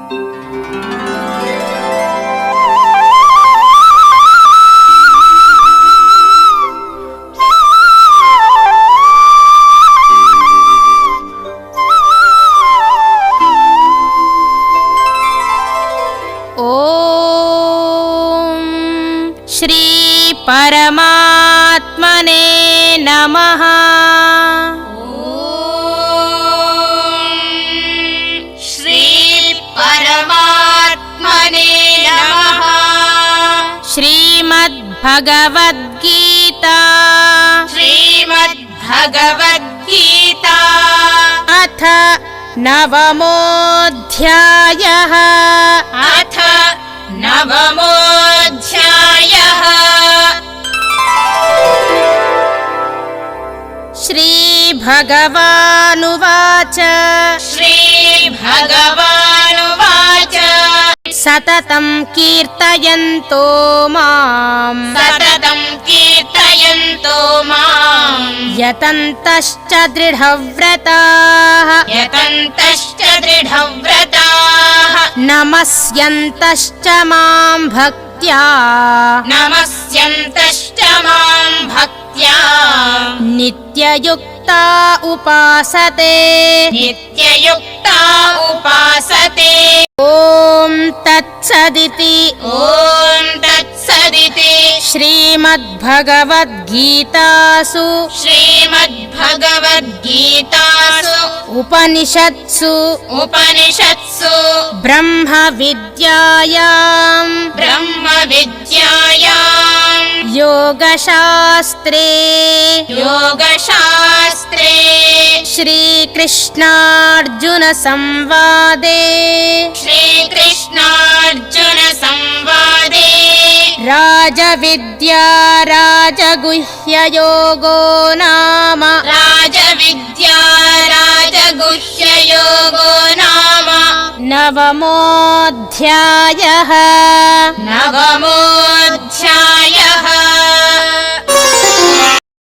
श्री परमात्मने नमः। श्री परमात्मने नमः। श्रीमद्भगवद्गीता श्रीमद्भगवद्गीता अथ नवमोऽध्यायः। अथ नवमोऽध्यायः। श्रीभगवानुवाच श्रीभगवानुवाच सततं कीर्तयन्तो माम् सततं कीर्तयन्तो माम् यतन्तश्च दृढव्रताः यतन्तश्च दृढव्रताः नमस्यन्तश्च मां भक्त्या नमस्यन्तश्च मां भक्त्या नित्ययुक्ता उपासते नित्ययुक्ता उपासते। ॐ तत्सदिति ॐ तत्सदिति श्रीमद्भगवद्गीतासु श्रीमद्भगवद्गीतासु उपनिषत्सु ब्रह्मविद्यायां योगशास्त्रे श्रीकृष्णार्जुन संवादे राजविद्या राजगुह्ययोगो नाम नवमोऽध्यायः। नवमोऽध्यायः।